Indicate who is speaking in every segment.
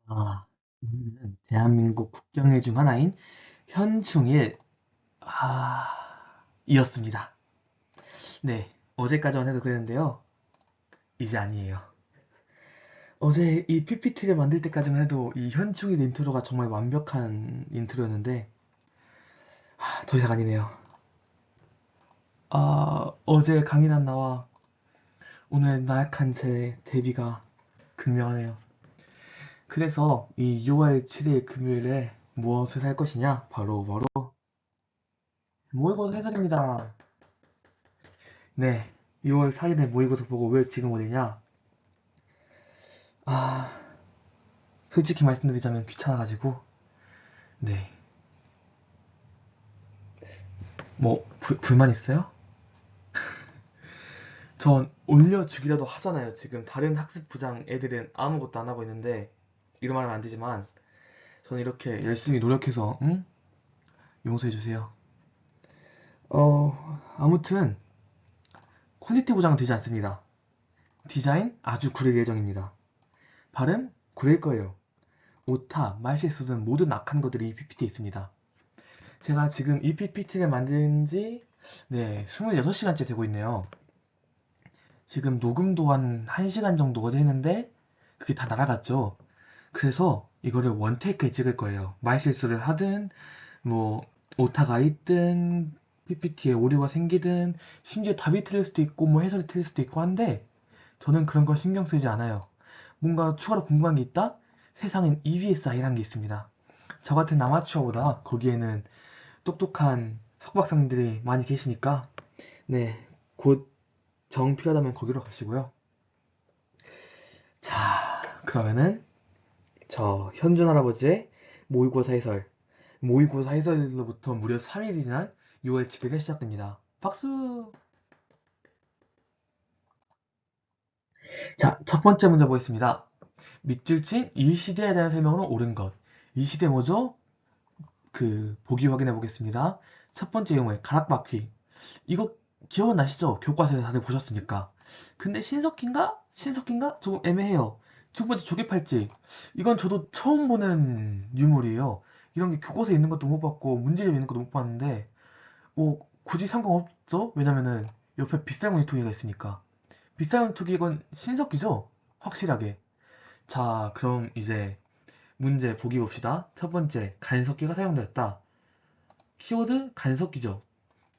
Speaker 1: 오늘은 대한민국 국경일 중 하나인 현충일, 이었습니다. 네, 어제까지만 해도 그랬는데요. 이제 아니에요. 어제 이 PPT를 만들 때까지만 해도 이 현충일 인트로가 정말 완벽한 인트로였는데, 더 이상 아니네요. 어제 강인한 나와 오늘 나약한 제 데뷔가 극명하네요. 그래서 이 6월 7일 금요일에 무엇을 할 것이냐? 바로 모의고사 해설입니다. 네, 6월 4일에 모의고사 보고 왜 지금 오느냐? 아, 솔직히 말씀드리자면 귀찮아가지고, 네. 뭐, 불만 있어요? 전 올려주기라도 하잖아요. 지금 다른 학습부장 애들은 아무것도 안 하고 있는데, 이런 말하면 안 되지만, 저는 이렇게 열심히 노력해서, 응? 용서해주세요. 아무튼, 퀄리티 보장은 되지 않습니다. 디자인 아주 구릴 예정입니다. 발음 구릴 거예요. 오타, 말실수 등 모든 악한 것들이 이 PPT에 있습니다. 제가 지금 이 PPT를 만든 지, 네, 26시간째 되고 있네요. 지금 녹음도 한 1시간 정도 어제 했는데, 그게 다 날아갔죠. 그래서 이거를 원테이크에 찍을 거예요. 말실수를 하든, 뭐, 오타가 있든, PPT에 오류가 생기든, 심지어 답이 틀릴 수도 있고, 뭐 해설이 틀릴 수도 있고 한데, 저는 그런 거 신경 쓰지 않아요. 뭔가 추가로 궁금한 게 있다? 세상엔 EBSI라는 게 있습니다. 저 같은 아마추어보다 거기에는 똑똑한 석박사님들이 많이 계시니까, 네, 곧 정 필요하다면 거기로 가시고요. 자, 그러면은 저 현준 할아버지의 모의고사 해설, 모의고사 해설로부터 무려 3일이 지난 6월 7일에 시작됩니다. 박수! 자, 첫 번째 문제 보겠습니다. 밑줄 친 이 시대에 대한 설명으로 옳은 것. 이 시대 뭐죠? 보기 확인해 보겠습니다. 첫 번째 용어 가락바퀴. 이거 기억나시죠? 교과서에서 다들 보셨으니까. 근데 신석기인가? 신석기인가? 조금 애매해요. 두 번째 조개팔찌. 이건 저도 처음 보는 유물이에요. 이런 게 교과서에 있는 것도 못 봤고 문제집에 있는 것도 못 봤는데 뭐 굳이 상관없죠? 왜냐면은 옆에 빗살무늬 토기가 있으니까. 빗살무늬 토기 이건 신석기죠? 확실하게. 자, 그럼 이제 문제 보기 봅시다. 첫 번째, 간석기가 사용되었다. 키워드 간석기죠.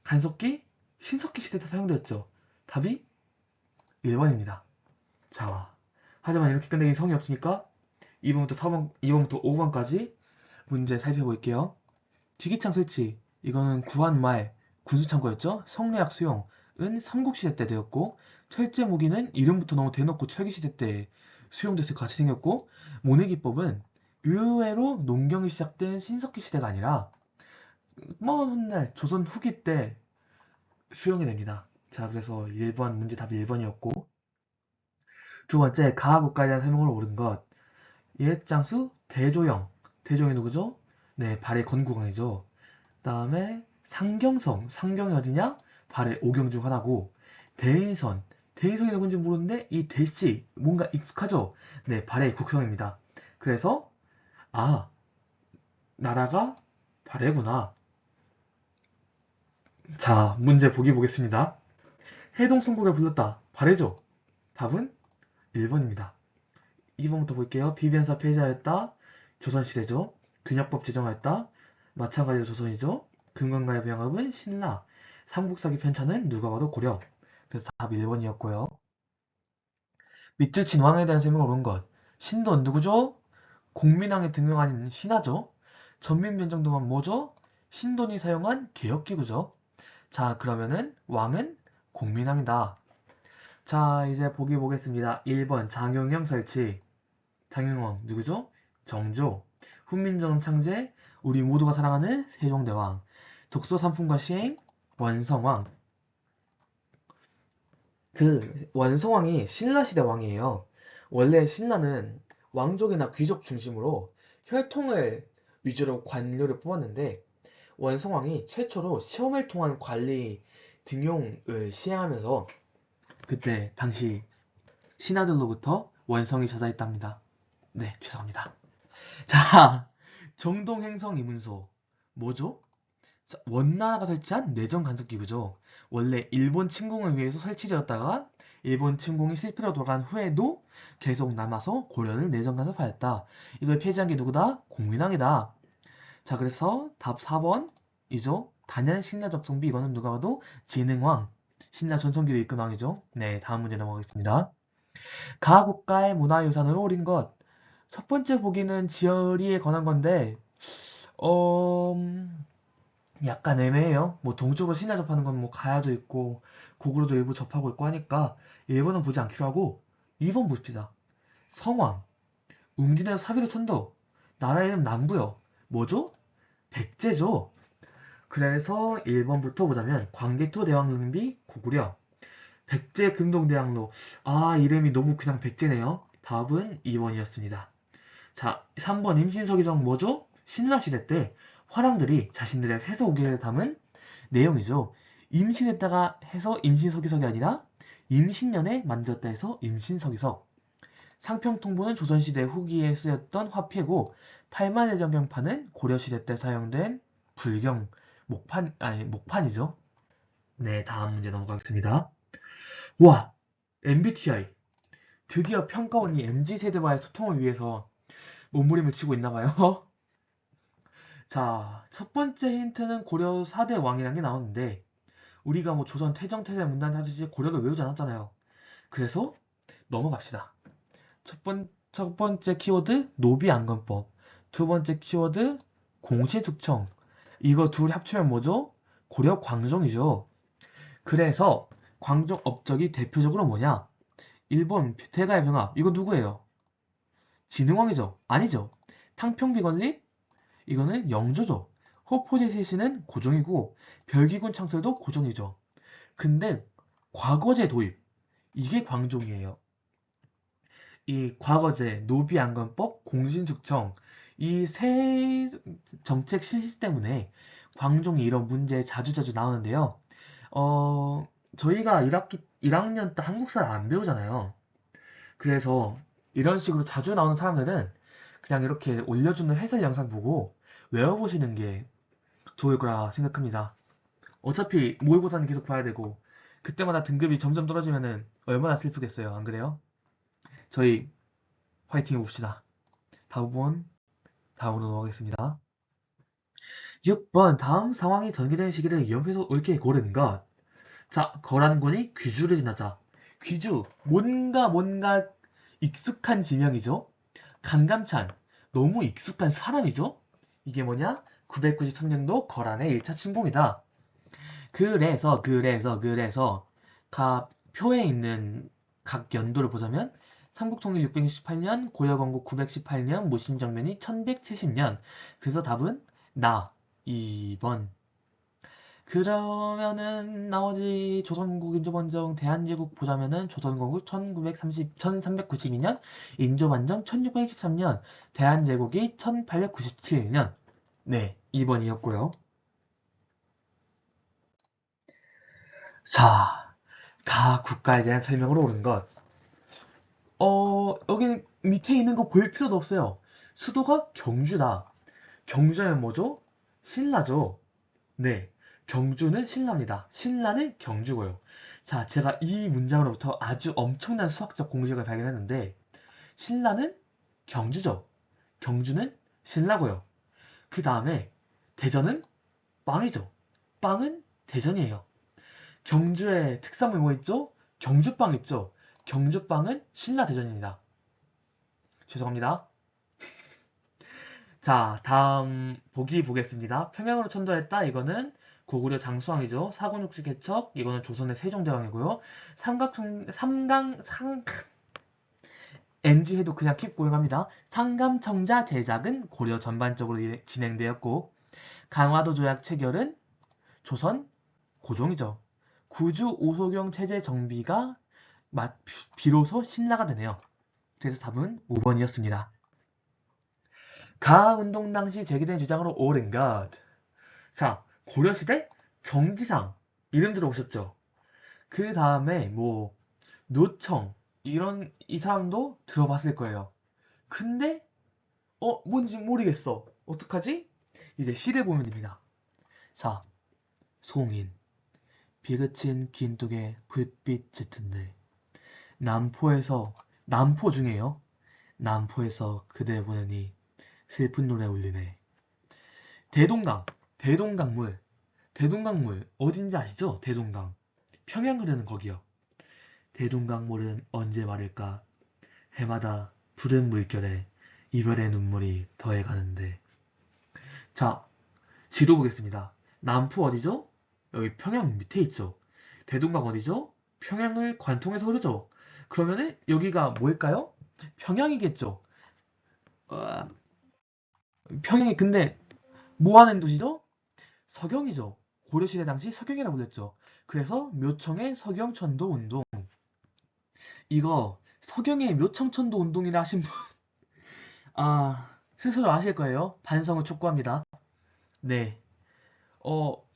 Speaker 1: 간석기 신석기 시대 때 사용되었죠. 답이 1번입니다. 자, 하지만 이렇게 끝내기 성의 없으니까 2번부터 4번, 2번부터 5번까지 문제 살펴볼게요. 지기창 설치. 이거는 구한 말 군수창고였죠. 성례학 수용은 삼국시대 때 되었고, 철제 무기는 이름부터 너무 대놓고 철기시대 때 수용됐을 것 같이 생겼고, 모내기법은 의외로 농경이 시작된 신석기 시대가 아니라 먼 훗날 조선 후기 때 수용이 됩니다. 자, 그래서 1번 문제 답이 1번이었고, 두 번째 가하국가에 대한 설명을 옳은 것. 옛장수 대조영. 대조영이 누구죠? 네, 발해 건국왕이죠. 다음에 상경성. 상경이 어디냐? 발해 오경 중 하나고, 대인선. 대인선이 누군지 모르는데 이 대씨 뭔가 익숙하죠? 네, 발해 국성입니다. 그래서 아, 나라가 발해구나. 자, 문제 보기 보겠습니다. 해동 성국을 불렀다. 발해죠? 답은 1번입니다. 2번부터 볼게요. 비변사 폐지하였다. 조선시대죠. 균역법 제정하였다. 마찬가지로 조선이죠. 금관가의 병합은 신라. 삼국사기 편찬은 누가 봐도 고려. 그래서 답 1번이었고요. 밑줄 친 왕에 대한 설명을 온 것. 신돈 누구죠? 공민왕의 등용 아닌 신하죠. 전민변정동은 뭐죠? 신돈이 사용한 개혁기구죠. 자, 그러면은 왕은 공민왕이다. 자, 이제 보기 보겠습니다. 1번 장용영 설치. 장영왕 누구죠? 정조. 훈민정음 창제, 우리 모두가 사랑하는 세종대왕. 독서 삼품과 시행, 원성왕. 원성왕이 신라시대 왕이에요. 원래 신라는 왕족이나 귀족 중심으로 혈통을 위주로 관료를 뽑았는데 원성왕이 최초로 시험을 통한 관리 등용을 시행하면서 그때 당시 신하들로부터 원성이 자자했답니다. 네, 죄송합니다. 자, 정동행성이문소. 뭐죠? 자, 원나라가 설치한 내정 간섭기구죠. 원래 일본 침공을 위해서 설치되었다가 일본 침공이 실패로 돌아간 후에도 계속 남아서 고려를 내정 간섭하였다. 이걸 폐지한 게 누구다? 공민왕이다. 자, 그래서 답 4번이죠. 단연 신라 적성비. 이거는 누가 봐도 진흥왕. 신라 전성기를 이끈 왕이죠. 네, 다음 문제 넘어가겠습니다. 가 국가의 문화유산으로 오른 것. 첫 번째 보기는 지어리에 관한 건데, 어, 약간 애매해요. 뭐 동쪽으로 신라 접하는 건 뭐 가야도 있고, 고구려도 일부 접하고 있고 하니까 1번은 보지 않기로 하고, 2번 봅시다. 성왕, 웅진에서 사비로 천도, 나라 이름 남부요. 뭐죠? 백제죠. 그래서 1번부터 보자면 광개토 대왕응비 고구려, 백제 금동대왕로. 아, 이름이 너무 그냥 백제네요. 답은 2번이었습니다. 자, 3번 임신서기정 뭐죠? 신라시대 때 화랑들이 자신들의 해서 오기를 담은 내용이죠. 임신했다가 해서 임신서기석이 아니라 임신년에 만들었다 해서 임신서기석. 상평통보는 조선시대 후기에 쓰였던 화폐고, 팔만대장경판은 고려시대 때 사용된 불경 목판이죠. 네, 다음 문제 넘어가겠습니다. 와, MBTI. 드디어 평가원이 MZ세대와의 소통을 위해서 몸부림을 치고 있나봐요. 자, 첫 번째 힌트는 고려 4대 왕이라는 게 나오는데, 우리가 뭐 조선 태정태세 문단 하듯이 고려를 외우지 않았잖아요. 그래서 넘어갑시다. 첫 번째 키워드 노비안건법, 두 번째 키워드 공시특청. 이거 둘 합치면 뭐죠? 고려 광종이죠. 그래서 광종 업적이 대표적으로 뭐냐? 1번 태가의 병합. 이거 누구예요? 진흥왕이죠? 아니죠. 탕평비 건립? 이거는 영조죠. 호포제시시는 고종이고 별기군 창설도 고종이죠. 근데 과거제 도입, 이게 광종이에요. 이 과거제, 노비안건법, 공신특청, 이 세 정책 실시 때문에 광종이 이런 문제에 자주자주 나오는데요. 저희가 1학년 때 한국사를 안 배우잖아요. 그래서 이런 식으로 자주 나오는 사람들은 그냥 이렇게 올려주는 해설 영상 보고 외워보시는 게 좋을 거라 생각합니다. 어차피 모의고사는 계속 봐야 되고 그때마다 등급이 점점 떨어지면은 얼마나 슬프겠어요. 안 그래요? 저희 화이팅 해봅시다. 다음으로 넘어가겠습니다. 6번 다음 상황이 전개되는 시기를 연표에서 옳게 고른 것. 자, 거란군이 귀주를 지나자. 귀주, 뭔가 익숙한 지명이죠. 강감찬, 너무 익숙한 사람이죠. 이게 뭐냐? 993년도 거란의 1차 침공이다. 그래서 표에 있는 각 연도를 보자면 삼국통일 668년, 고려건국 918년, 무신정변이 1170년. 그래서 답은 나 2번. 그러면은 나머지 조선국 인조반정 대한제국 보자면은 조선건국 1392년, 인조반정 1623년, 대한제국이 1897년. 네, 2번이었고요. 자, 가 국가에 대한 설명으로 옳은 것. 여기 밑에 있는 거 볼 필요도 없어요. 수도가 경주다. 경주하면 뭐죠? 신라죠. 네, 경주는 신라입니다. 신라는 경주고요. 자, 제가 이 문장으로부터 아주 엄청난 수학적 공식을 발견했는데 신라는 경주죠. 경주는 신라고요. 그 다음에 대전은 빵이죠. 빵은 대전이에요. 경주의 특산물 뭐 있죠? 경주빵 있죠. 경주빵은 신라 대전입니다. 죄송합니다. 자, 다음 보기 보겠습니다. 평양으로 천도했다. 이거는 고구려 장수왕이죠. 사군육지 개척. 이거는 조선의 세종대왕이고요. NG 해도 그냥 킵 고용합니다. 상감청자 제작은 고려 전반적으로 진행되었고, 강화도 조약 체결은 조선 고종이죠. 구주 오소경 체제 정비가 비로소 신라가 되네요. 그래서 답은 5번이었습니다. 가운동 당시 제기된 주장으로 옳은 것. 자, 고려시대 정지상 이름 들어보셨죠? 그 다음에 뭐 노청 이 사람도 들어봤을 거예요. 근데 뭔지 모르겠어. 어떡하지? 이제 시를 보면 됩니다. 자, 송인. 비 그친 긴뚝에 불빛 짙은데 남포 중에요. 남포에서 그대 보내니 슬픈 노래 울리네. 대동강, 대동강물 어딘지 아시죠? 대동강. 평양 흐르는 거기요. 대동강물은 언제 마를까? 해마다 푸른 물결에 이별의 눈물이 더해가는데. 자, 지도 보겠습니다. 남포 어디죠? 여기 평양 밑에 있죠. 대동강 어디죠? 평양을 관통해서 흐르죠. 그러면은 여기가 뭘까요? 평양이겠죠. 어, 평양이 근데 뭐 하는 도시죠? 서경이죠. 고려시대 당시 서경이라고 불렸죠. 그래서 묘청의 서경천도 운동. 이거 서경의 묘청천도 운동이라 하신 분, 스스로 아실 거예요. 반성을 촉구합니다. 네.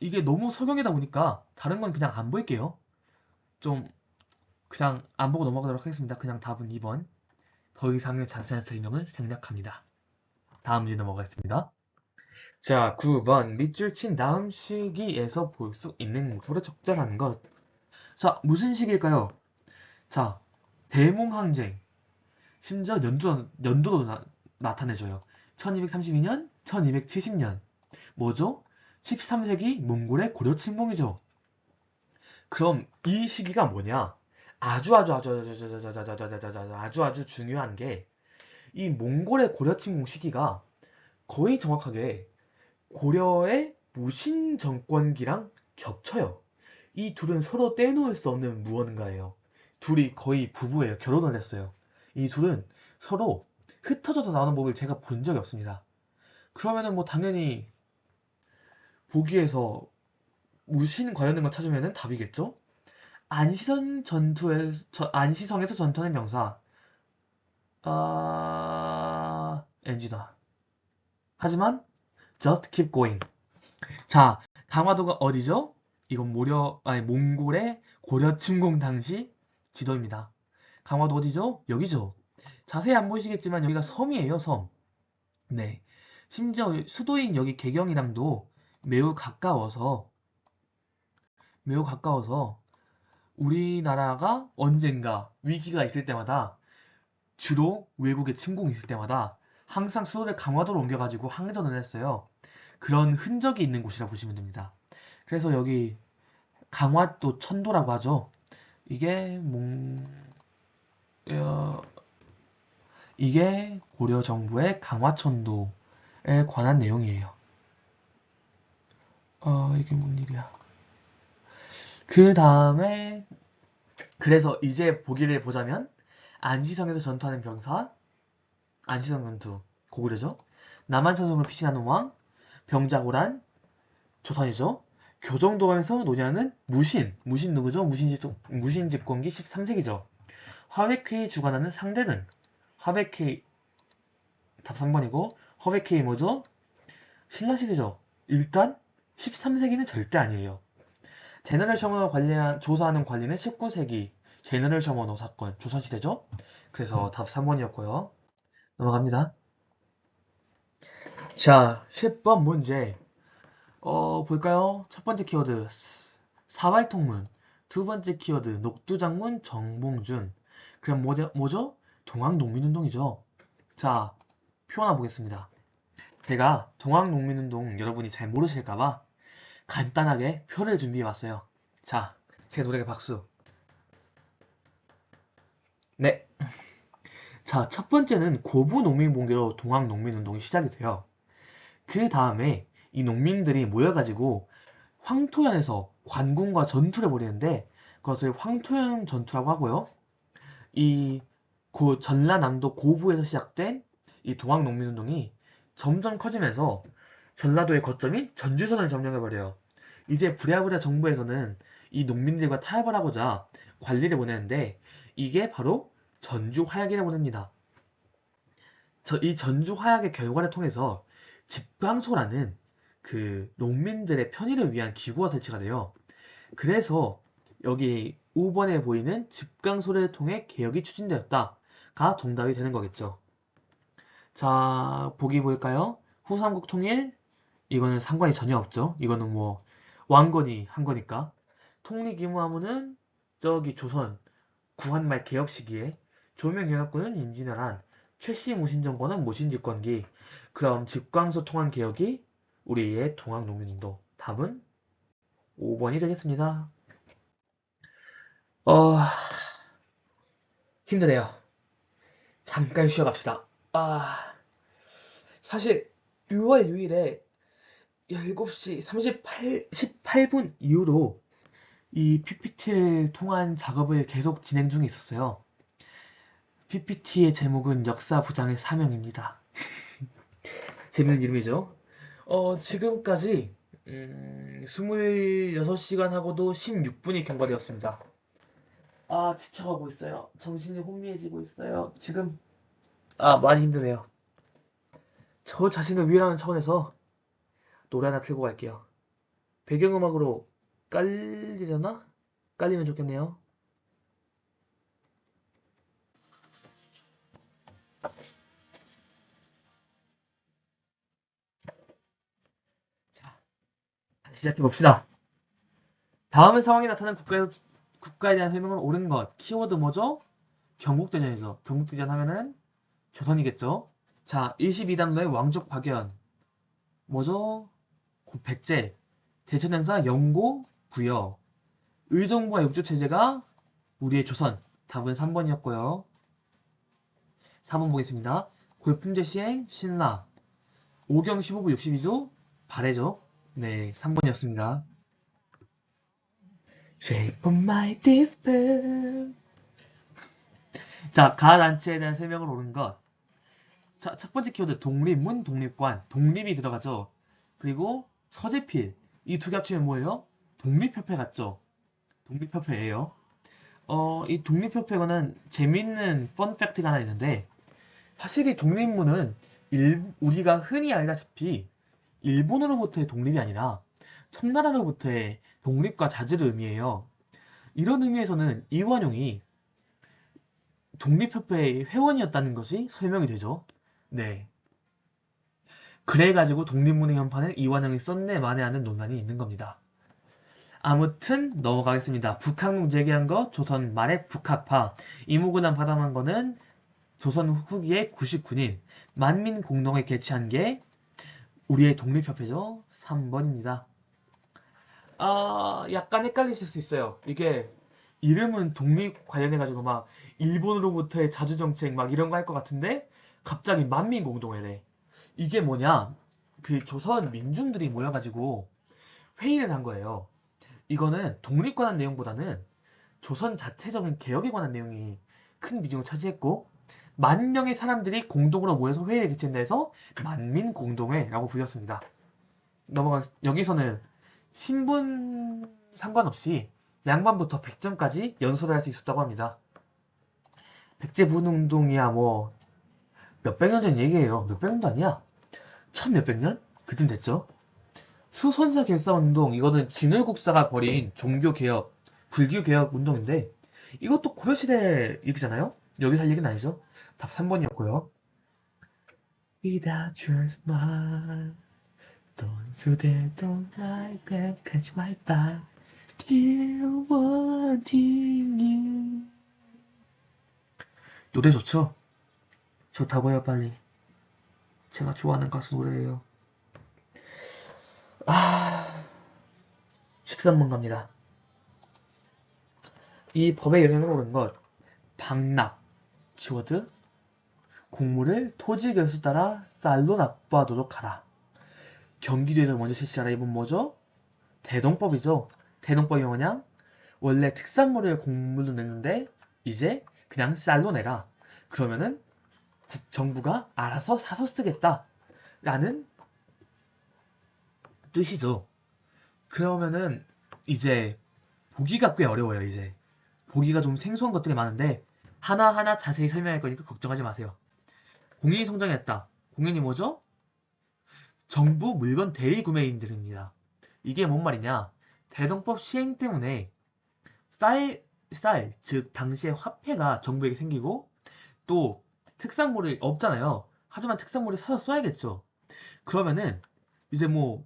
Speaker 1: 이게 너무 서경이다 보니까 다른 건 그냥 안 볼게요. 좀 그냥 안 보고 넘어가도록 하겠습니다. 그냥 답은 2번. 더 이상의 자세한 설명을 생략합니다. 다음 문제 넘어가겠습니다. 자, 9번. 밑줄 친 다음 시기에서 볼 수 있는 목표를 적절한 것. 자, 무슨 시기일까요? 자, 대몽항쟁. 심지어 연도도 나타내줘요. 1232년, 1270년. 뭐죠? 13세기 몽골의 고려 침공이죠. 그럼 이 시기가 뭐냐? 아주 중요한 게 이 몽골의 고려 침공 시기가 거의 정확하게 고려의 무신 정권기랑 겹쳐요. 이 둘은 서로 떼놓을 수 없는 무언가예요. 둘이 거의 부부예요. 결혼을 했어요. 이 둘은 서로 흩어져서 나오는 법을 제가 본 적이 없습니다. 그러면은 뭐 당연히 보기에서 무신 관련된 거 찾으면은 답이겠죠? 안시성에서 전투하는 명사. NG다. 하지만 just keep going. 자, 강화도가 어디죠? 이건 몽골의 고려 침공 당시 지도입니다. 강화도 어디죠? 여기죠. 자세히 안 보이시겠지만 여기가 섬이에요, 섬. 네. 심지어 수도인 여기 개경이랑도 매우 가까워서 우리나라가 언젠가 위기가 있을 때마다 주로 외국의 침공이 있을 때마다 항상 수도를 강화도로 옮겨가지고 항전을 했어요. 그런 흔적이 있는 곳이라고 보시면 됩니다. 그래서 여기 강화도 천도라고 하죠. 이게 어, 이게 고려 정부의 강화천도에 관한 내용이에요. 이게 뭔 일이야. 그 다음에 그래서 이제 보기를 보자면 안시성에서 전투하는 병사, 안시성 전투 고구려죠. 남한산성을 피신하는 왕, 병자호란, 조선이죠. 교정도에서 논의하는 무신 누구죠? 무신 집권기 13세기죠. 화백회의 주관하는 상대는 화백회의 답 3번이고 화백회의 뭐죠? 신라시대죠. 일단 13세기는 절대 아니에요. 제너럴 셔먼을 조사하는 관리는 19세기 제너럴 셔먼호 사건 조선시대죠. 그래서 답 3번이었고요. 넘어갑니다. 자, 10번 문제. 볼까요? 첫 번째 키워드 사발통문, 두 번째 키워드 녹두장군 정봉준. 그럼 뭐죠? 동학농민운동이죠. 자, 표 하나 보겠습니다. 제가 동학농민운동 여러분이 잘 모르실까봐 간단하게 표를 준비해봤어요. 자, 제 노래에 박수. 네. 자, 첫 번째는 고부 농민봉기로 동학농민운동이 시작이 돼요. 그 다음에 이 농민들이 모여가지고 황토현에서 관군과 전투를 벌이는데 그것을 황토현 전투라고 하고요. 이 전라남도 고부에서 시작된 이 동학농민운동이 점점 커지면서 전라도의 거점인 전주선을 점령해버려요. 이제 부랴부랴 정부에서는 이 농민들과 타협을 하고자 관리를 보내는데 이게 바로 전주화약이라고 합니다. 이 전주화약의 결과를 통해서 집광소라는 그 농민들의 편의를 위한 기구가 설치가 돼요. 그래서 여기 5번에 보이는 집광소를 통해 개혁이 추진되었다가 정답이 되는 거겠죠. 자, 보기 볼까요? 후삼국 통일, 이거는 상관이 전혀 없죠. 이거는 뭐 왕건이 한 거니까. 통리기무하면은 저기 조선 구한말 개혁 시기에 조명경영권은 임진왜란, 최씨 무신정권은 무신집권기. 그럼 집광서 통한 개혁이 우리의 동학농민운동. 답은 5번이 되겠습니다. 어, 힘드네요. 잠깐 쉬어갑시다. 사실 6월 6일에 7시 18분 이후로 이 PPT를 통한 작업을 계속 진행 중에 있었어요. PPT의 제목은 역사 부장의 사명입니다. 재밌는 이름이죠. 지금까지 26시간 하고도 16분이 경과되었습니다. 지쳐가고 있어요. 정신이 혼미해지고 있어요. 지금 많이 힘드네요. 저 자신을 위로하는 차원에서 노래 하나 틀고 갈게요. 배경음악으로 깔리려나? 깔리면 좋겠네요. 자, 시작해봅시다. 다음의 상황이 나타난 국가에 대한 설명을 옳은 것. 키워드 뭐죠? 경국대전이죠. 경국대전 하면은 조선이겠죠. 자, 22단로의 왕족 박연. 뭐죠? 백제. 대천행사 영고 부여. 의정부와 육조체제가 우리의 조선. 답은 3번이었고요. 4번 보겠습니다. 골품제 시행 신라. 오경 15부 62조 발해죠. 네, 3번이었습니다. Shape of my despair. 자, 가단체에 대한 설명을 옳은 것. 자, 첫 번째 키워드 독립문, 독립관. 독립이 들어가죠. 그리고 서재필. 이 두 개 합치면 뭐예요? 독립협회 같죠? 독립협회예요. 이 독립협회는 재밌는 펀팩트가 하나 있는데 사실 이 독립문은 우리가 흔히 알다시피 일본으로부터의 독립이 아니라 청나라로부터의 독립과 자주를 의미해요. 이런 의미에서는 이완용이 독립협회의 회원이었다는 것이 설명이 되죠. 네. 그래가지고 독립문의 현판을 이완용이 썼네 마네 하는 논란이 있는 겁니다. 아무튼 넘어가겠습니다. 북한국 재개한 거 조선 말의 북학파. 이무구난 바람한 거는 조선 후기의 99년 만민공동에 개최한 게 우리의 독립협회죠. 3번입니다. 약간 헷갈리실 수 있어요. 이게 이름은 독립 관련해가지고 막 일본으로부터의 자주정책 막 이런 거 할 것 같은데 갑자기 만민공동회래. 이게 뭐냐? 그 조선 민중들이 모여가지고 회의를 한 거예요. 이거는 독립 관한 내용보다는 조선 자체적인 개혁에 관한 내용이 큰 비중을 차지했고 만 명의 사람들이 공동으로 모여서 회의를 개최한다 해서 만민공동회라고 불렸습니다. 여기서는 신분 상관없이 양반부터 백정까지 연설을 할 수 있었다고 합니다. 백제분운동이야 뭐 몇백 년 전 얘기예요. 몇백 년도 아니야. 천 몇백 년? 그쯤 됐죠. 수선사 결사운동 이거는 진월국사가 벌인 종교개혁, 불교개혁 운동인데 이것도 고려시대 얘기잖아요? 여기서 할 얘기는 아니죠. 답 3번이었고요. Without your smile Don't you dare don't lie back catch my fire Still wanting you 노래 좋죠? 좋다고요 빨리. 제가 좋아하는 가수 노래예요. 13번 갑니다. 이 법의 영향을 오른 것 방납 키워드 곡물을 토지 결수 따라 쌀로 납부하도록 하라. 경기도에서 먼저 실시하라. 이번 뭐죠? 대동법이죠. 대동법이 뭐냐? 원래 특산물을 곡물로 냈는데 이제 그냥 쌀로 내라. 그러면은 정부가 알아서 사서 쓰겠다. 라는 뜻이죠. 그러면은 이제 보기가 꽤 어려워요. 이제 보기가 좀 생소한 것들이 많은데 하나하나 자세히 설명할 거니까 걱정하지 마세요. 공인이 성장했다. 공인이 뭐죠? 정부 물건 대리 구매인들입니다. 이게 뭔 말이냐? 대동법 시행 때문에 즉 당시에 화폐가 정부에게 생기고 또 특산물이 없잖아요. 하지만 특산물을 사서 써야겠죠. 그러면은 이제 뭐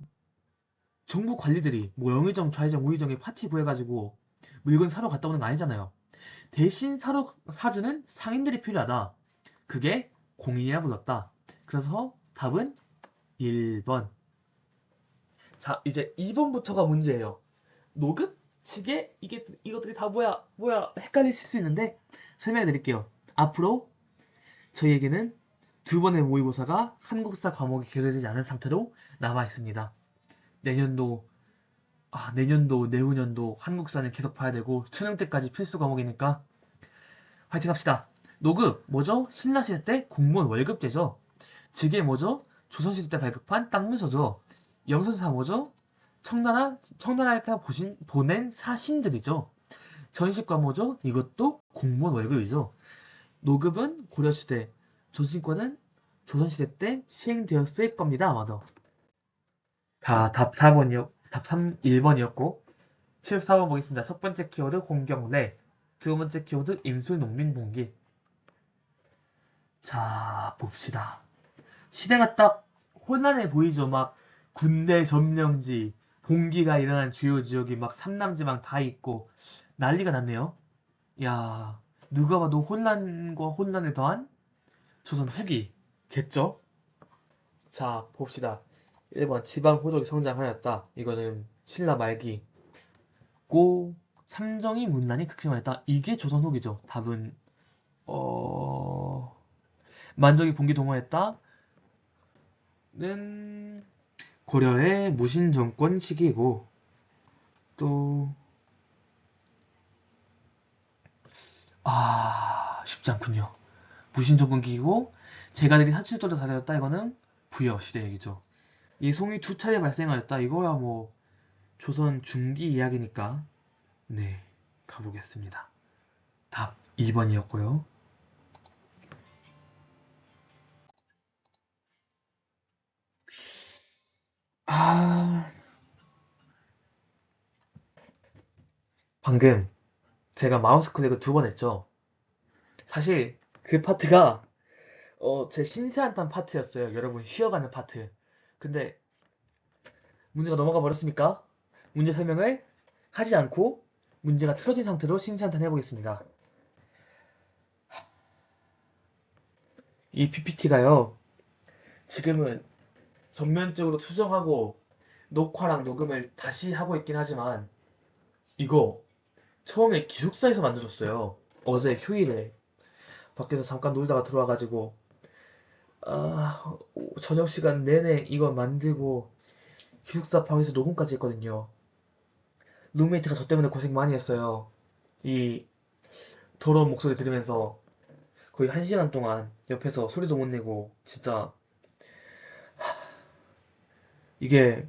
Speaker 1: 정부 관리들이 뭐 영의정, 좌의정, 우의정에 파티 구해가지고 물건 사러 갔다 오는 거 아니잖아요. 대신 사주는 상인들이 필요하다. 그게 공인이라 불렀다. 그래서 답은 1번. 자, 이제 2번부터가 문제예요. 노급? 지게? 이것들이 다 뭐야 헷갈리실 수 있는데 설명해 드릴게요. 앞으로 저희에게는 두 번의 모의고사가 한국사 과목이 개설되지 않은 상태로 남아 있습니다. 내년도, 내후년도 한국사는 계속 봐야 되고 수능 때까지 필수 과목이니까 화이팅 합시다. 노급 뭐죠? 신라시대 때 공무원 월급제죠. 직계 뭐죠? 조선시대 때 발급한 땅 문서죠. 영선사 뭐죠? 청나라에다 보낸 사신들이죠. 전시과 뭐죠? 이것도 공무원 월급이죠. 노급은 고려시대, 전신과는 조선시대 때 시행되었을 겁니다. 아마도. 자, 답 1번이었고 14번 보겠습니다. 첫 번째 키워드 공경래, 두 번째 키워드 임술농민봉기. 자, 봅시다. 시대가 딱 혼란해 보이죠. 막 군대 점령지, 봉기가 일어난 주요 지역이 막 삼남지방 다 있고 난리가 났네요. 야, 누가 봐도 혼란과 혼란에 더한 조선 후기겠죠? 자, 봅시다. 1번 지방 호족이 성장하였다. 이거는 신라 말기. 고 삼정이 문란이 극심하였다. 이게 조선 후기죠. 답은 만적이 봉기 동원했다. 는 고려의 무신정권 시기고 또 쉽지 않군요. 무신정권기고 제가들이 사출도를 다녔다. 이거는 부여 시대 얘기죠. 이 송이 두 차례 발생하였다. 이거야 뭐 조선 중기 이야기니까 네 가보겠습니다. 답 2번이었고요. 방금 제가 마우스 클릭을 두 번 했죠. 사실 그 파트가 제 신세한탄 파트였어요. 여러분 쉬어가는 파트. 근데 문제가 넘어가 버렸으니까 문제 설명을 하지 않고 문제가 틀어진 상태로 신세한탄 해보겠습니다. 이 PPT가요. 지금은 전면적으로 수정하고 녹화랑 녹음을 다시 하고 있긴 하지만 이거 처음에 기숙사에서 만들었어요. 어제 휴일에 밖에서 잠깐 놀다가 들어와가지고 저녁 시간 내내 이거 만들고 기숙사 방에서 녹음까지 했거든요. 룸메이트가 저 때문에 고생 많이 했어요. 이 더러운 목소리 들으면서 거의 1시간 동안 옆에서 소리도 못 내고 진짜 이게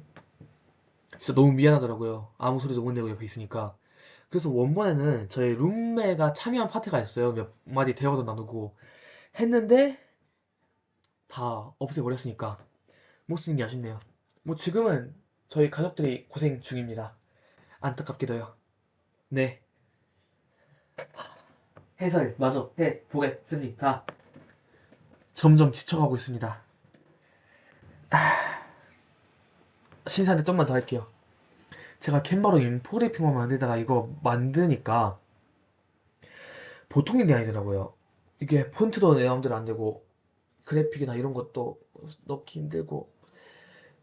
Speaker 1: 진짜 너무 미안하더라고요. 아무 소리도 못 내고 옆에 있으니까. 그래서 원본에는 저희 룸메가 참여한 파트가 있어요. 몇 마디 대화도 나누고 했는데 다 없애버렸으니까 못 쓰는 게 아쉽네요. 뭐 지금은 저희 가족들이 고생 중입니다. 안타깝게도요. 네. 해설 마저 해보겠습니다. 점점 지쳐가고 있습니다. 신사한테 좀만 더 할게요. 제가 캔버로 인포그래픽만 만들다가 이거 만드니까 보통 일이 아니더라고요. 이게 폰트도 내 마음대로 안 되고 그래픽이나 이런 것도 넣기 힘들고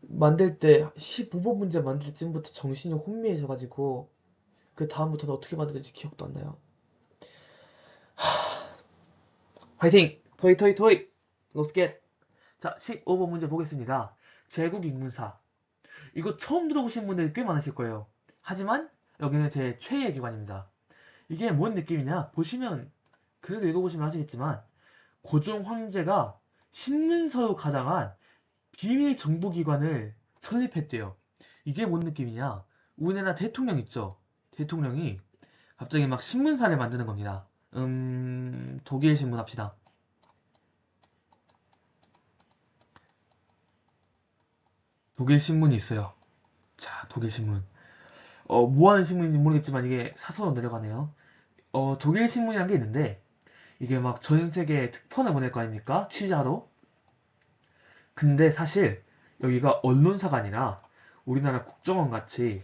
Speaker 1: 만들 때 15번 문제 만들 쯤부터 정신이 혼미해져가지고 그 다음부터는 어떻게 만들지 기억도 안 나요. 화이팅! 토이 노스켓. 자, 15번 문제 보겠습니다. 제국인문사. 이거 처음 들어보신 분들이 꽤 많으실 거예요. 하지만 여기는 제 최애 기관입니다. 이게 뭔 느낌이냐? 보시면 그래도 읽어보시면 아시겠지만 고종 황제가 신문서로 가장한 비밀 정보기관을 설립했대요. 이게 뭔 느낌이냐? 우리나라 대통령 있죠? 대통령이 갑자기 막 신문사를 만드는 겁니다. 독일 신문 합시다. 독일 신문이 있어요. 자, 독일 신문. 뭐 하는 신문인지 모르겠지만 이게 사서로 내려가네요. 독일 신문이라는 게 있는데 이게 막 전 세계에 특파원을 보낼 거 아닙니까? 취재하러. 근데 사실 여기가 언론사가 아니라 우리나라 국정원 같이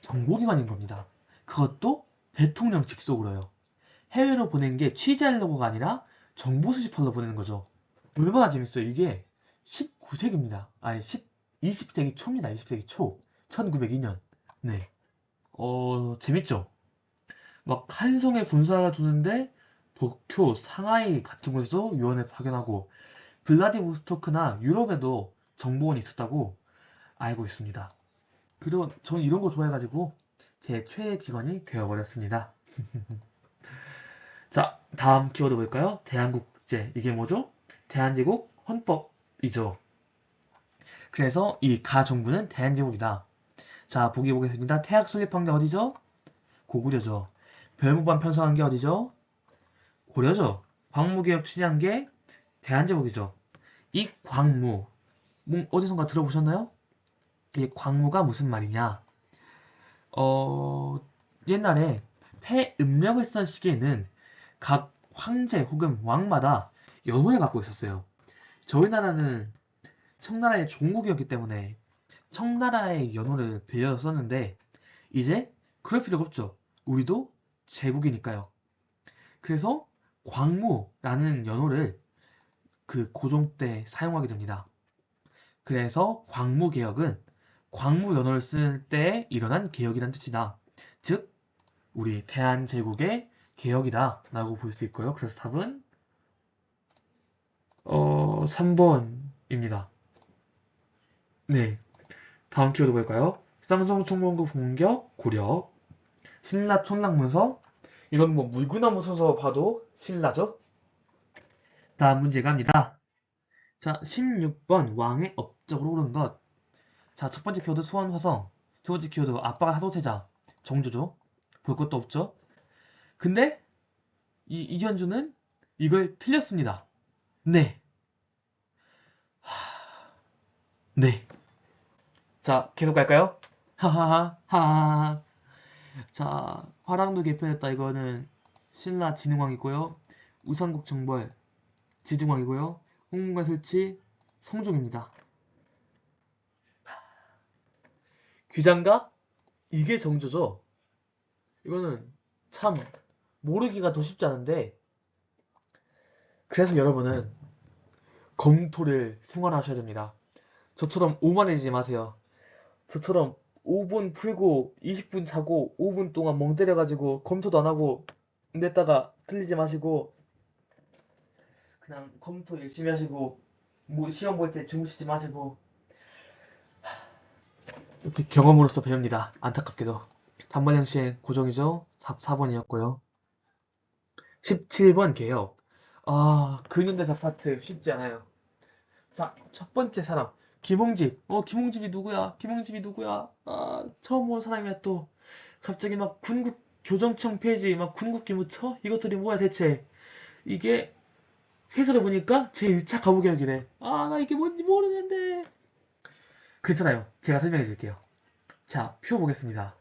Speaker 1: 정보기관인 겁니다. 그것도 대통령 직속으로요. 해외로 보낸 게 취재하려고가 아니라 정보 수집하려고 보내는 거죠. 얼마나 재밌어요. 이게 19세기입니다. 아니, 20세기 초입니다. 20세기 초. 1902년. 네. 재밌죠? 막 한성에 군사가 두는데 도쿄, 상하이 같은 곳에서 요원을 파견하고 블라디보스토크나 유럽에도 정보원이 있었다고 알고 있습니다. 그리고 전 이런 거 좋아해가지고 제 최애 직원이 되어버렸습니다. 자, 다음 키워드 볼까요? 대한국제. 이게 뭐죠? 대한제국 헌법이죠. 그래서 이 가정부는 대한제국이다. 자, 보기 보겠습니다. 태학 설립한 게 어디죠? 고구려죠. 별무반 편성한 게 어디죠? 고려죠. 광무개혁 추진한 게 대한제국이죠. 이 광무, 어디선가 들어보셨나요? 이 광무가 무슨 말이냐? 옛날에 폐음력을 쓰던 시기에는 각 황제 혹은 왕마다 연호를 갖고 있었어요. 저희 나라는 청나라의 종국이었기 때문에 청나라의 연호를 빌려서 썼는데 이제 그럴 필요가 없죠. 우리도 제국이니까요. 그래서 광무라는 연호를 그 고종 때 사용하게 됩니다. 그래서 광무개혁은 광무 연호를 쓸 때 일어난 개혁이란 뜻이다. 즉 우리 대한제국의 개혁이다 라고 볼 수 있고요. 그래서 답은 3번입니다. 네, 다음 키워드 볼까요? 쌍성총본구 공격 고려 신라 촌락문서 이건 뭐 물구나무 서서 봐도 신라죠? 다음 문제 갑니다. 자, 16번 왕의 업적으로 오른 것. 자, 첫 번째 키워드 수원화성, 두 번째 키워드 아빠가 사도세자, 정조죠. 볼 것도 없죠. 근데 이현주는 이걸 틀렸습니다. 네. 네. 자, 계속 갈까요? 하하하, 하하하. 자, 화랑도 개편했다. 이거는 신라 진흥왕이고요. 우선국 정벌 지증왕이고요. 홍문관 설치 성종입니다. 귀장각? 이게 정조죠? 이거는 참 모르기가 더 쉽지 않은데 그래서 여러분은 검토를 생활하셔야 됩니다. 저처럼 오만해지지 마세요. 저처럼 5분 풀고 20분 자고 5분 동안 멍 때려가지고 검토도 안 하고 냈다가 틀리지 마시고 그냥 검토 열심히 하시고 뭐 시험 볼 때 주무시지 마시고 이렇게 경험으로써 배웁니다. 안타깝게도. 단번형 시행 고정이죠. 답 4번이었고요. 17번 개혁. 아, 근현대사 파트 쉽지 않아요. 자, 첫 번째 사람. 김홍집. 김홍집이 누구야? 김홍집이 누구야? 아, 처음 본 사람이야 또. 갑자기 막 군국 교정청 페이지, 막 군국 기무처? 이것들이 뭐야 대체? 이게 해설해 보니까 제1차 가부개혁이래. 아, 나 이게 뭔지 모르는데. 괜찮아요. 제가 설명해 줄게요. 자, 표 보겠습니다.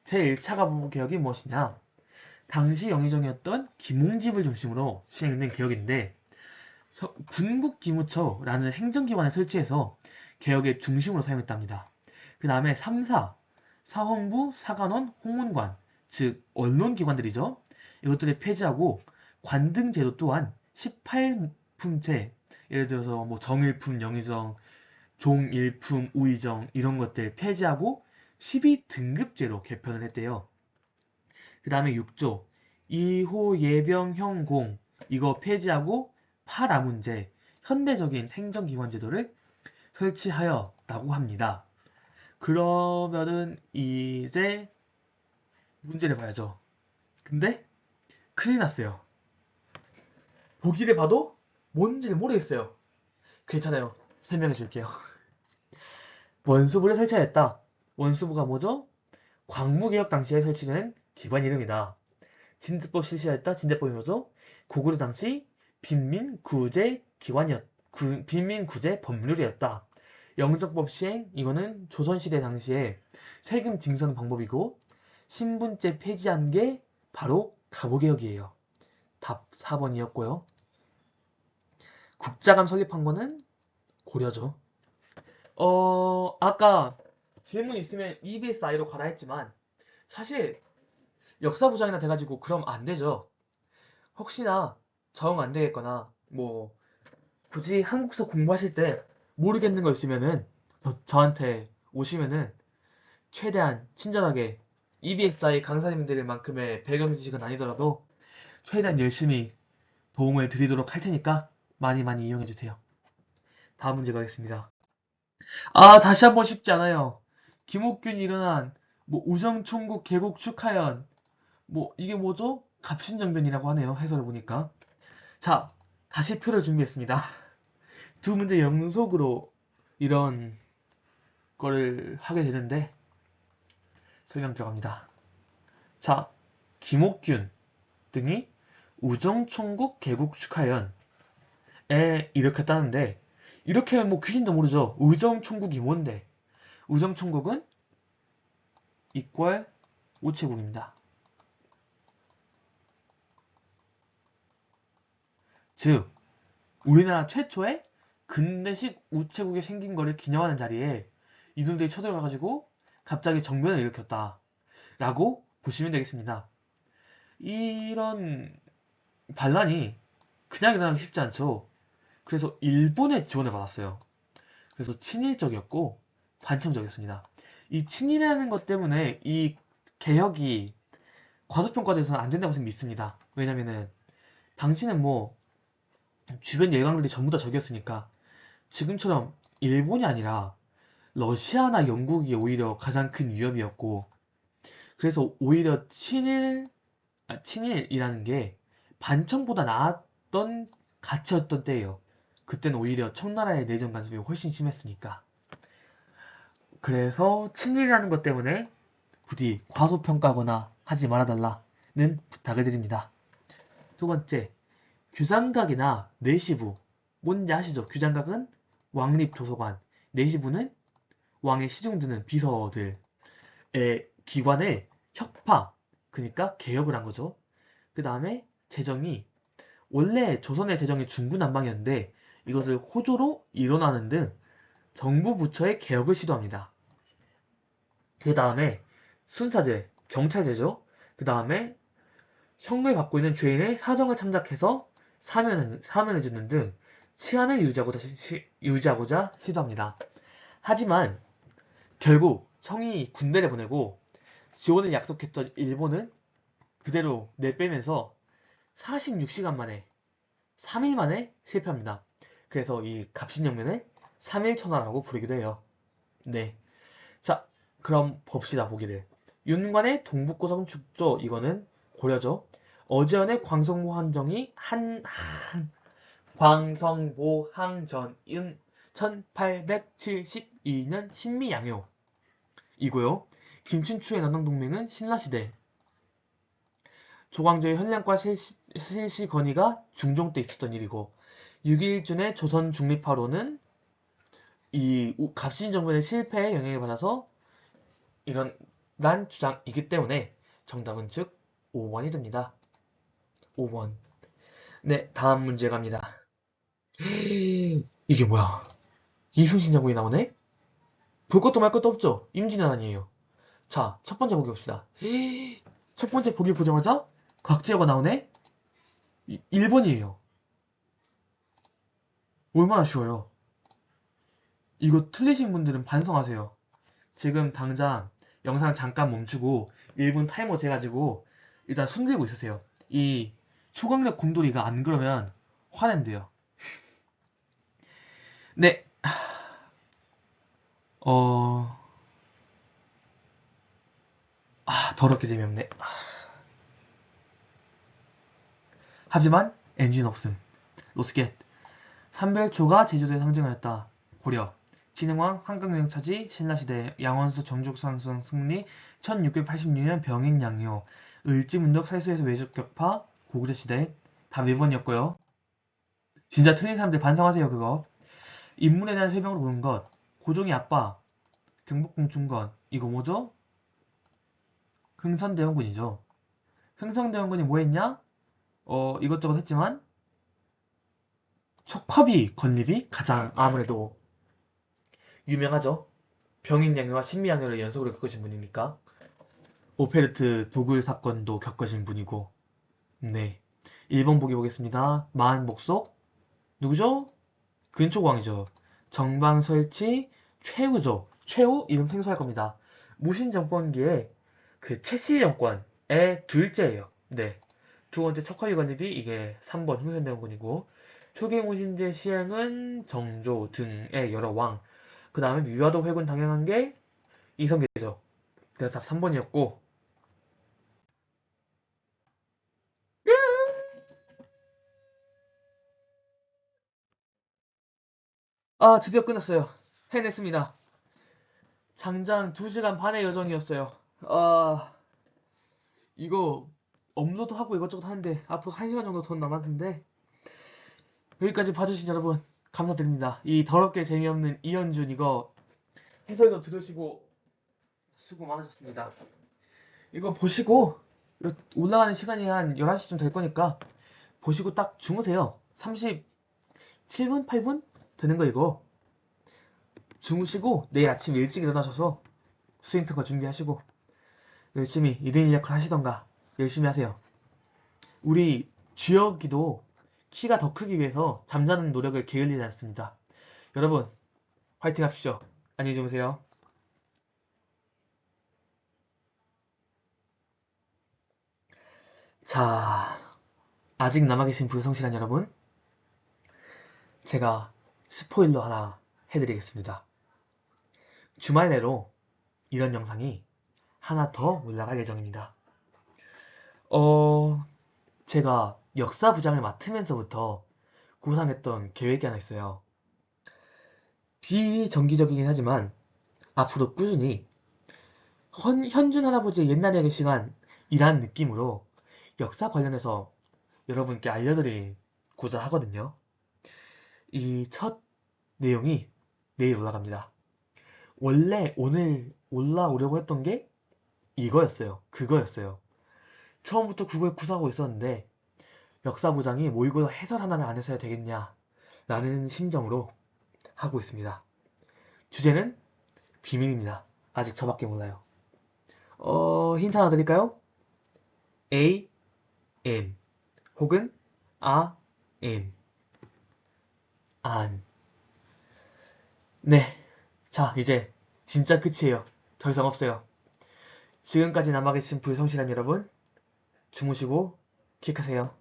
Speaker 1: 제1차 가부개혁이 무엇이냐? 당시 영의정이었던 김홍집을 중심으로 시행된 개혁인데 군국기무처라는 행정기관을 설치해서 개혁의 중심으로 사용했답니다. 그 다음에 3사, 사헌부, 사관원, 홍문관, 즉 언론기관들이죠. 이것들을 폐지하고 관등제도 또한 18품제, 예를 들어서 뭐 정일품, 영의정, 종일품, 우의정 이런 것들 폐지하고 12등급제로 개편을 했대요. 그 다음에 6조 2호 예병형 공 이거 폐지하고 파라문제 현대적인 행정기관 제도를 설치하였다고 합니다. 그러면은 이제 문제를 봐야죠. 근데 큰일 났어요. 보기를 봐도 뭔지를 모르겠어요. 괜찮아요. 설명해 줄게요. 원수부를 설치하였다. 원수부가 뭐죠? 광무개혁 당시에 설치된 기관 이름이다. 진대법 실시하였다. 진대법이 뭐죠? 고구려 당시 빈민구제 빈민구제 법률이었다. 영정법 시행, 이거는 조선시대 당시에 세금 징수하는 방법이고 신분제 폐지한 게 바로 가보개혁이에요. 답 4번이었고요. 국자감 설립한 거는 고려죠. 아까 질문 있으면 EBSI로 가라 했지만 사실 역사 부정이나 돼가지고 그럼 안 되죠. 혹시나 적응 안 되겠거나 뭐 굳이 한국사 공부하실 때 모르겠는 거 있으면은 저한테 오시면은 최대한 친절하게 EBSI 강사님들만큼의 배경 지식은 아니더라도 최대한 열심히 도움을 드리도록 할 테니까 많이 많이 이용해 주세요. 다음 문제 가겠습니다. 다시 한번 쉽지 않아요. 김옥균 일어난 뭐 우정총국 개국 축하연 뭐 이게 뭐죠? 갑신정변이라고 하네요. 해설을 보니까. 자, 다시 표를 준비했습니다. 두 문제 연속으로 이런 거를 하게 되는데 설명 들어갑니다. 자, 김옥균 등이 우정총국 개국 축하연에 이렇게 따는데 이렇게 하면 뭐 귀신도 모르죠. 우정총국이 뭔데? 우정총국은 이퀄 우체국입니다. 즉, 우리나라 최초의 근대식 우체국이 생긴 거를 기념하는 자리에 이들이 쳐들어가가지고 갑자기 정변을 일으켰다. 라고 보시면 되겠습니다. 이런 반란이 그냥 일어나기 쉽지 않죠. 그래서 일본의 지원을 받았어요. 그래서 친일적이었고 반청적이었습니다. 이 친일이라는 것 때문에 이 개혁이 과소평가돼서는 안 된다고 믿습니다. 왜냐면은 당시는 뭐 주변 열강들이 전부 다 적이었으니까 지금처럼 일본이 아니라 러시아나 영국이 오히려 가장 큰 위협이었고 그래서 오히려 친일이라는 게 반청보다 나았던 가치였던 때예요. 그때는 오히려 청나라의 내정 간섭이 훨씬 심했으니까. 그래서 친일이라는 것 때문에 부디 과소평가하거나 하지 말아달라는 부탁을 드립니다. 두 번째, 규장각이나 내시부. 뭔지 아시죠? 규장각은 왕립도서관, 내시부는 왕의 시중 드는 비서들의 기관을 혁파, 그러니까 개혁을 한 거죠. 그 다음에 재정이 원래 조선의 재정이 중구난방이었는데 이것을 호조로 일원하는 등 정부 부처의 개혁을 시도합니다. 그 다음에 순사제, 경찰제죠. 그 다음에 형을 받고 있는 죄인의 사정을 참작해서 사면해주는 등 치안을 유지하고자 시도합니다. 하지만 결국 청이 군대를 보내고 지원을 약속했던 일본은 그대로 내빼면서 46시간 만에 3일 만에 실패합니다. 그래서 이 갑신정변을 3일천하라고 부르기도 해요. 네. 자, 그럼 봅시다, 보기를. 윤관의 동북고성 축조, 이거는 고려죠. 어제연의 광성모항전인 1872년 신미양요. 이고요. 김춘추의 남남동맹은 신라시대. 조광조의 현량과 실시 건의가 중종 때 있었던 일이고 6.1준의 조선 중립화로는 이 갑신정변의 실패에 영향을 받아서 이런 난 주장이기 때문에 정답은 즉 5번이 됩니다. 5번. 네, 다음 문제 갑니다. 이게 뭐야? 이순신 장군이 나오네? 볼 것도 말 것도 없죠? 임진왜란 아니에요. 자, 첫 번째 보기 봅시다. 첫 번째 보기 보자마자 곽지여가 나오네? 1번이에요. 얼마나 쉬워요. 이거 틀리신 분들은 반성하세요. 지금 당장 영상 잠깐 멈추고 1분 타이머 재가지고 일단 손 들고 있으세요. 이 초강력 곰돌이가 안 그러면 화낸대요. 네. 더럽게 재미없네. 하지만 엔진 없음. 로스겟. 삼별초가 제주도의 상징하였다. 고려. 진흥왕 한강여행 차지 신라시대 양원수 정죽상승 승리 1686년 병행양요 을지문덕 살수에서 외적격파 고구려시대. 답 1번이었고요. 진짜 틀린 사람들 반성하세요. 그거. 인물에 대한 설명으로 보는 것. 고종이 아빠 경복궁 중건. 이거 뭐죠? 흥선대원군이죠. 흥선대원군이 뭐 했냐? 이것저것 했지만 척화비 건립이 가장 아무래도 유명하죠. 병인양요와 신비양요를 연속으로 겪으신 분이니까. 오페르트 도굴 사건도 겪으신 분이고. 네. 1번 보기 보겠습니다. 만목속 누구죠? 근초광이죠. 정방설치 최우죠. 최우? 이름 생소할 겁니다. 무신정권기의 그 최씨 정권의 둘째예요. 네. 두 번째 척화유관일이 이게 3번 흥선대원군이고 초기무신제 시행은 정조 등의 여러 왕. 그 다음에 위화도 회군 당행한 게 이성계죠. 그래서 답 3번이었고 아 드디어 끝났어요. 해냈습니다. 장장 2시간 반의 여정이었어요. 아 이거 업로드하고 이것저것 하는데 앞으로 1시간 정도 더 남았는데 여기까지 봐주신 여러분 감사드립니다. 이 더럽게 재미없는 이현준 이거 해설도 들으시고 수고 많으셨습니다. 이거 보시고 올라가는 시간이 한 11시쯤 될 거니까 보시고 딱 주무세요. 37분? 8분? 되는 거 이거. 주무시고 내일 아침 일찍 일어나셔서 수행평가 준비하시고 열심히 1인 1역할 하시던가 열심히 하세요. 우리 주혁이도 키가 더 크기 위해서 잠자는 노력을 게을리지 않습니다. 여러분 화이팅 하십시오. 안녕히 주무세요. 자, 아직 남아계신 불성실한 여러분, 제가 스포일러 하나 해드리겠습니다. 주말 내로 이런 영상이 하나 더 올라갈 예정입니다. 제가 역사부장을 맡으면서부터 구상했던 계획이 하나 있어요. 비정기적이긴 하지만 앞으로 꾸준히 현준 할아버지의 옛날 이야기 시간이란 느낌으로 역사 관련해서 여러분께 알려드리고자 하거든요. 이 첫 내용이 내일 올라갑니다. 원래 오늘 올라오려고 했던 게 이거였어요. 그거였어요. 처음부터 그걸 구사하고 있었는데 역사부장이 뭐 이거 해설 하나를 안 해서야 되겠냐 라는 심정으로 하고 있습니다. 주제는 비밀입니다. 아직 저밖에 몰라요. 힌트 하나 드릴까요? A, N 혹은 A, N 안. 네. 자, 이제 진짜 끝이에요. 더 이상 없어요. 지금까지 남아계신 불성실한 여러분, 주무시고 킥하세요.